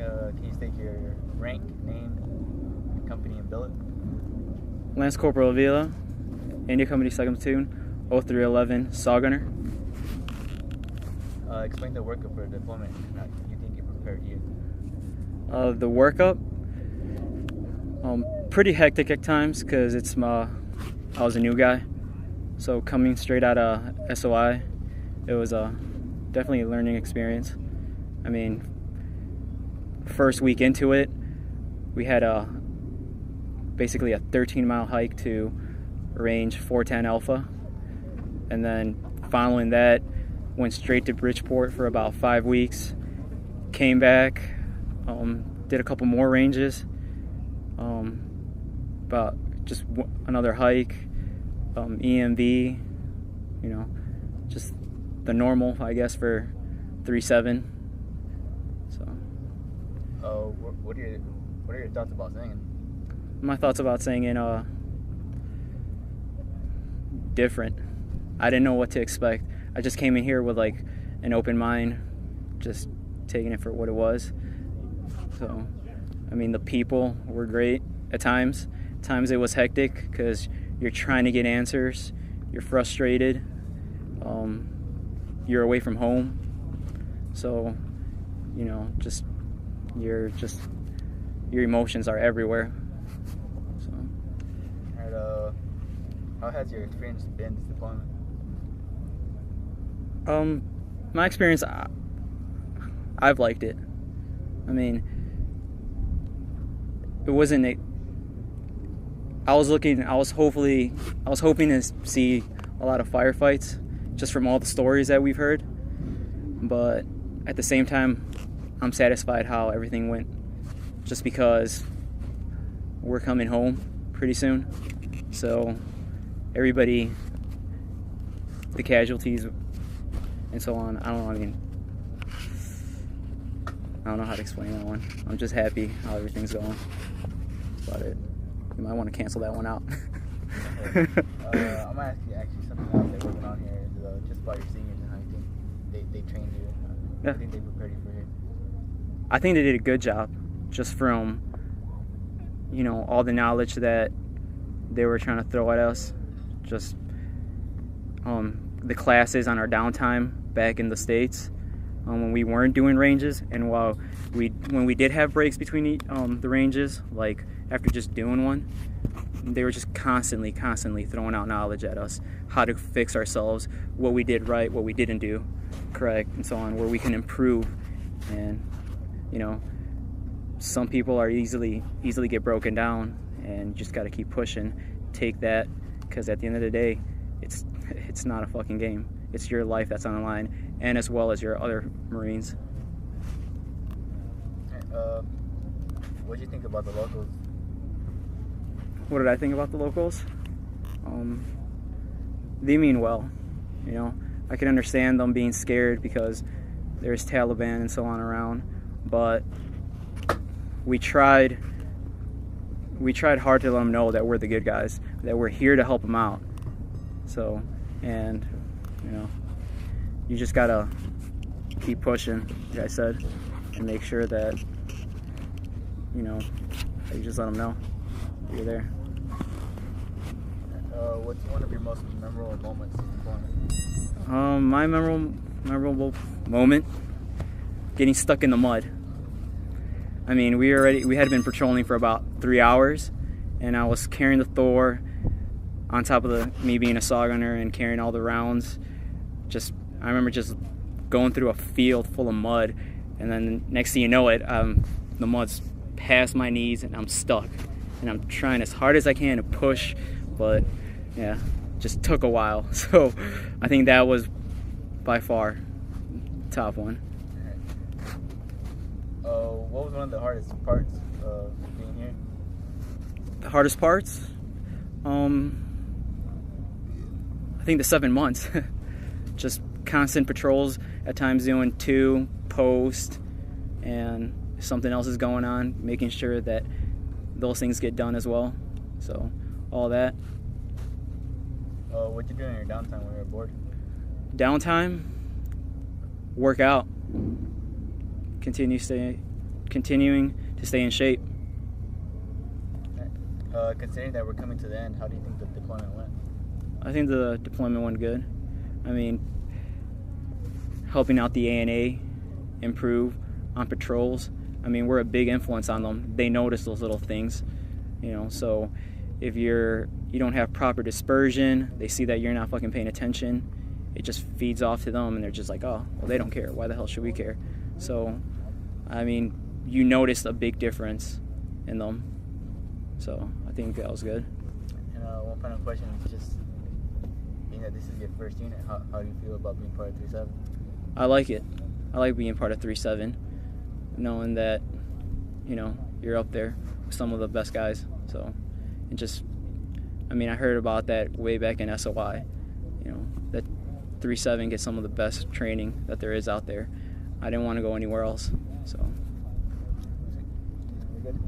Can you state your rank, name, company, and billet? Lance Corporal Avila, India Company 2nd Platoon, 0311, Saw Gunner. Explain the workup for deployment and how you think it prepared you. The workup, pretty hectic at times because I was a new guy. So coming straight out of SOI, it was definitely a learning experience. I mean, first week into it, we had basically a 13-mile hike to range 410 Alpha, and then following that, went straight to Bridgeport for about 5 weeks. Came back, did a couple more ranges, about just another hike, EMV, just the normal, I guess, for 3-7. So. What are your thoughts about singing? My thoughts about singing, different. I didn't know what to expect. I just came in here with like an open mind, just taking it for what it was. So, I mean, the people were great at times. At times it was hectic because you're trying to get answers, you're frustrated, you're away from home. So, your emotions are everywhere. So. And, how has your experience been this deployment? My experience, I've liked it. I mean, it wasn't. I was hoping to see a lot of firefights, just from all the stories that we've heard. But at the same time, I'm satisfied how everything went, just because we're coming home pretty soon. So everybody, the casualties and so on, I don't know how to explain that one. I'm just happy how everything's going. That's about it. You might want to cancel that one out. I'm gonna ask you actually something else that we're working on here is just about your seniors and how you think they trained you. Yeah. I think they prepared you for it. I think they did a good job, just from all the knowledge that they were trying to throw at us. Just the classes on our downtime back in the States, when we weren't doing ranges, and when we did have breaks between the ranges, like after just doing one, they were just constantly throwing out knowledge at us, how to fix ourselves, what we did right, what we didn't do correct, and so on, where we can improve. And some people are easily get broken down, and you just got to keep pushing, take that, because at the end of the day, it's not a fucking game. It's your life that's on the line, and as well as your other Marines. What do you think about the locals? What did I think about the locals? They mean well. I can understand them being scared because there's Taliban and so on around, but we tried hard to let them know that we're the good guys, that we're here to help them out. So, and you just gotta keep pushing, like I said, and make sure that that you just let them know you're there. What's one of your most memorable moments in deployment? My memorable moment, getting stuck in the mud. I mean, we had been patrolling for about 3 hours, and I was carrying the Thor on top of me being a saw gunner and carrying all the rounds. I remember just going through a field full of mud, and then next thing you know it, the mud's past my knees and I'm stuck. And I'm trying as hard as I can to push, but yeah, just took a while. So I think that was by far top one. What was one of the hardest parts of being here? The hardest parts? I think the 7 months. Just constant patrols, at times doing 2 post, and if something else is going on, making sure that those things get done as well. So all that. What'd you do in your downtime when you were bored? Downtime, work out, continue continuing to stay in shape. Considering that we're coming to the end, how do you think the deployment went? I think the deployment went good. I mean, helping out the ANA improve on patrols. I mean, we're a big influence on them. They notice those little things, you know. So if you don't have proper dispersion, they see that you're not fucking paying attention. It just feeds off to them, and they're just like, oh, well, they don't care. Why the hell should we care? So, I mean, you noticed a big difference in them. So I think that was good. And one final question is just, being that this is your first unit, how do you feel about being part of 3-7? I like it. I like being part of 3-7, knowing that, you know, you're up there with some of the best guys. So, and just, I mean, I heard about that way back in SOI, you know, that 3-7 gets some of the best training that there is out there. I didn't want to go anywhere else, so. We're good?